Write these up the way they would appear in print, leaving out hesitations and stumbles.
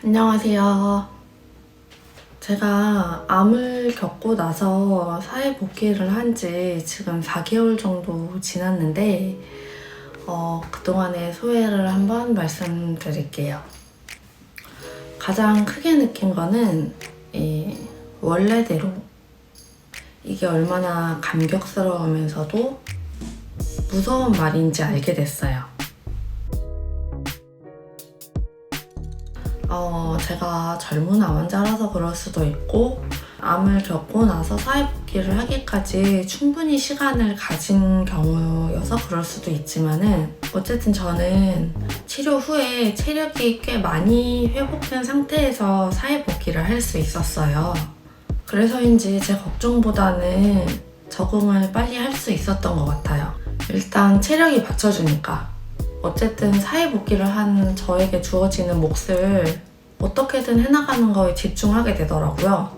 안녕하세요. 제가 암을 겪고 나서 사회 복귀를 한 지 지금 4개월 정도 지났는데 그동안의 소회를 한번 말씀드릴게요. 가장 크게 느낀 거는 원래대로 이게 얼마나 감격스러우면서도 무서운 말인지 알게 됐어요. 제가 젊은 암 환자라서 그럴 수도 있고 암을 겪고 나서 사회복귀를 하기까지 충분히 시간을 가진 경우여서 그럴 수도 있지만은 어쨌든 저는 치료 후에 체력이 꽤 많이 회복된 상태에서 사회복귀를 할 수 있었어요. 그래서인지 제 걱정보다는 적응을 빨리 할 수 있었던 것 같아요. 일단 체력이 받쳐주니까 어쨌든 사회복귀를 한 저에게 주어지는 몫을 어떻게든 해나가는 거에 집중하게 되더라고요.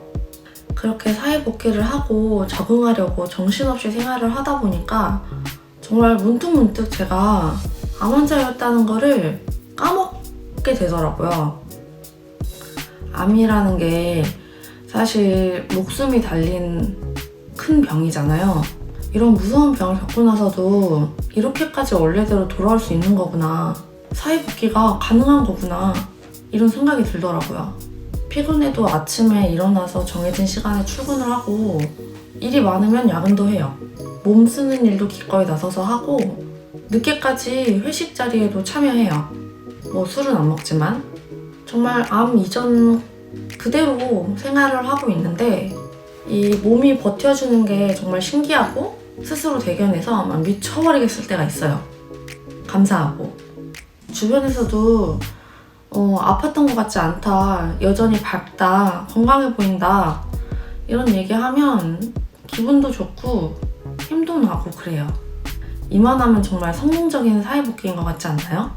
그렇게 사회복귀를 하고 적응하려고 정신없이 생활을 하다 보니까 정말 문득문득 제가 암 환자였다는 거를 까먹게 되더라고요. 암이라는 게 사실 목숨이 달린 큰 병이잖아요. 이런 무서운 병을 겪고 나서도 이렇게까지 원래대로 돌아올 수 있는 거구나. 사회복귀가 가능한 거구나. 이런 생각이 들더라고요. 피곤해도 아침에 일어나서 정해진 시간에 출근을 하고 일이 많으면 야근도 해요. 몸 쓰는 일도 기꺼이 나서서 하고 늦게까지 회식 자리에도 참여해요. 술은 안 먹지만 정말 암 이전 그대로 생활을 하고 있는데 이 몸이 버텨주는 게 정말 신기하고 스스로 대견해서 막 미쳐버리겠을 때가 있어요. 감사하고 주변에서도 아팠던 것 같지 않다, 여전히 밝다, 건강해 보인다 이런 얘기하면 기분도 좋고 힘도 나고 그래요. 이만하면 정말 성공적인 사회복귀인 것 같지 않나요?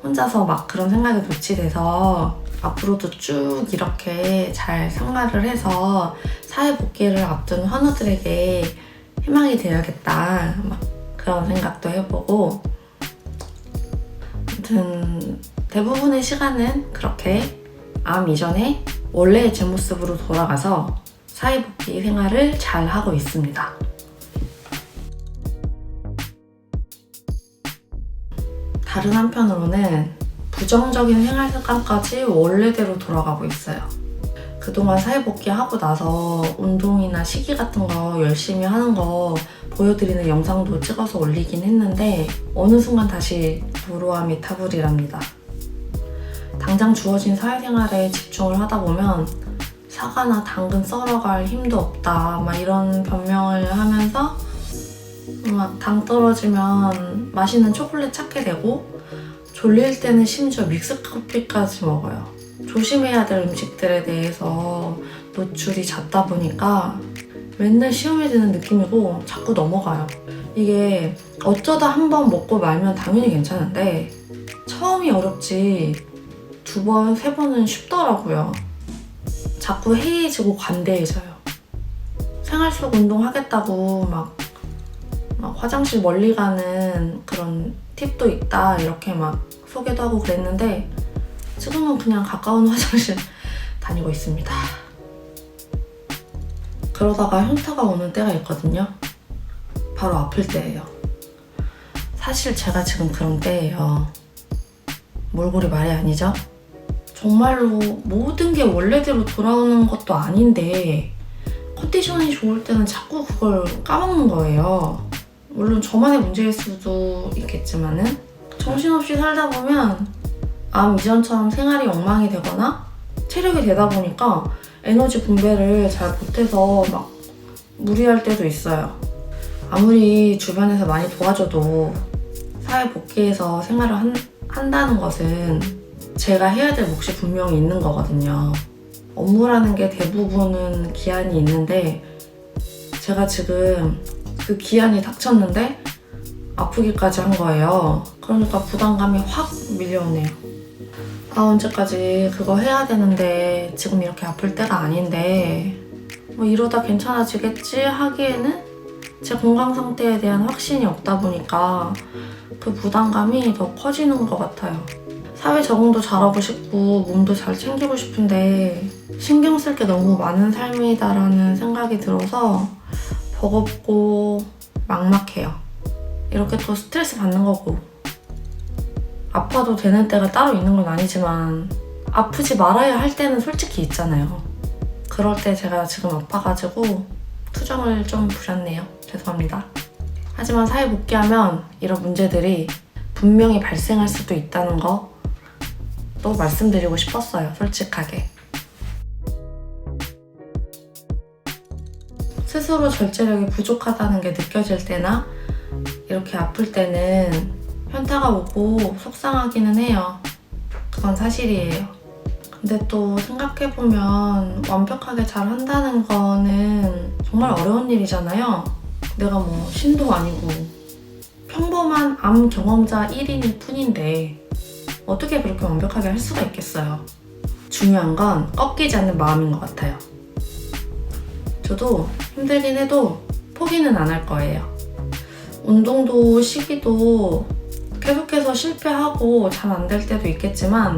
혼자서 막 그런 생각에 노치돼서 앞으로도 쭉 이렇게 잘 생활을 해서 사회복귀를 앞둔 환우들에게 희망이 되어야겠다 막 그런 생각도 해보고 아무튼 대부분의 시간은 그렇게 암 이전에 원래의 제 모습으로 돌아가서 사회복귀 생활을 잘 하고 있습니다. 다른 한편으로는 부정적인 생활 습관까지 원래대로 돌아가고 있어요. 그동안 사회복귀하고 나서 운동이나 식이 같은 거 열심히 하는 거 보여드리는 영상도 찍어서 올리긴 했는데 어느 순간 다시 도로함이 타불이랍니다. 당장 주어진 사회생활에 집중을 하다 보면 사과나 당근 썰어갈 힘도 없다 막 이런 변명을 하면서 막 당 떨어지면 맛있는 초콜릿 찾게 되고 졸릴 때는 심지어 믹스커피까지 먹어요. 조심해야 될 음식들에 대해서 노출이 잦다 보니까 맨날 시험에 드는 느낌이고 자꾸 넘어가요. 이게 어쩌다 한 번 먹고 말면 당연히 괜찮은데 처음이 어렵지 2번, 3번은 쉽더라고요. 자꾸 해이해지고 관대해져요. 생활 속 운동 하겠다고 막 화장실 멀리 가는 그런 팁도 있다 이렇게 막 소개도 하고 그랬는데 지금은 그냥 가까운 화장실 다니고 있습니다. 그러다가 현타가 오는 때가 있거든요. 바로 아플 때예요. 사실 제가 지금 그런 때예요. 몰골이 말이 아니죠? 정말로 모든 게 원래대로 돌아오는 것도 아닌데 컨디션이 좋을 때는 자꾸 그걸 까먹는 거예요. 물론 저만의 문제일 수도 있겠지만은 정신없이 살다 보면 암 이전처럼 생활이 엉망이 되거나 체력이 되다 보니까 에너지 분배를 잘 못해서 막 무리할 때도 있어요. 아무리 주변에서 많이 도와줘도 사회복귀해서 생활을 한다는 것은 제가 해야 될 몫이 분명히 있는 거거든요. 업무라는 게 대부분은 기한이 있는데 제가 지금 그 기한이 닥쳤는데 아프기까지 한 거예요. 그러니까 부담감이 확 밀려오네요. 언제까지 그거 해야 되는데 지금 이렇게 아플 때가 아닌데 이러다 괜찮아지겠지 하기에는 제 건강 상태에 대한 확신이 없다 보니까 그 부담감이 더 커지는 것 같아요. 사회 적응도 잘하고 싶고 몸도 잘 챙기고 싶은데 신경 쓸 게 너무 많은 삶이다라는 생각이 들어서 버겁고 막막해요. 이렇게 또 스트레스 받는 거고 아파도 되는 때가 따로 있는 건 아니지만 아프지 말아야 할 때는 솔직히 있잖아요. 그럴 때 제가 지금 아파가지고 투정을 좀 부렸네요. 죄송합니다. 하지만 사회 복귀하면 이런 문제들이 분명히 발생할 수도 있다는 거 또 말씀드리고 싶었어요. 솔직하게. 스스로 절제력이 부족하다는 게 느껴질 때나 이렇게 아플 때는 현타가 오고 속상하기는 해요. 그건 사실이에요. 근데 또 생각해보면 완벽하게 잘 한다는 거는 정말 어려운 일이잖아요. 내가 뭐 신도 아니고 평범한 암 경험자 1인일 뿐인데 어떻게 그렇게 완벽하게 할 수가 있겠어요. 중요한 건 꺾이지 않는 마음인 것 같아요. 저도 힘들긴 해도 포기는 안 할 거예요. 운동도 시기도 계속해서 실패하고 잘 안 될 때도 있겠지만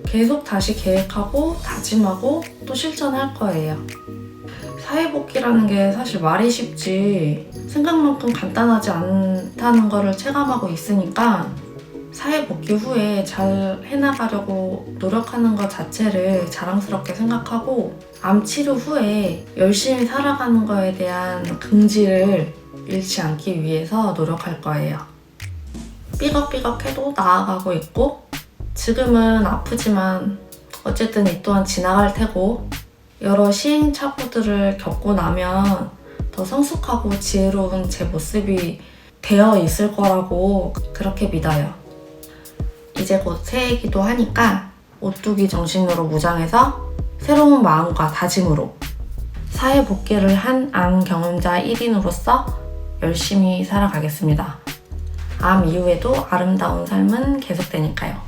계속 다시 계획하고 다짐하고 또 실천할 거예요. 사회복귀라는 게 사실 말이 쉽지 생각만큼 간단하지 않다는 거를 체감하고 있으니까 사회복귀 후에 잘 해나가려고 노력하는 것 자체를 자랑스럽게 생각하고 암 치료 후에 열심히 살아가는 거에 대한 긍지를 잃지 않기 위해서 노력할 거예요. 삐걱삐걱해도 나아가고 있고 지금은 아프지만 어쨌든 이 또한 지나갈 테고 여러 시행착오들을 겪고 나면 더 성숙하고 지혜로운 제 모습이 되어 있을 거라고 그렇게 믿어요. 이제 곧 새해이기도 하니까 오뚜기 정신으로 무장해서 새로운 마음과 다짐으로 사회 복귀를 한 암 경험자 1인으로서 열심히 살아가겠습니다. 암 이후에도 아름다운 삶은 계속되니까요.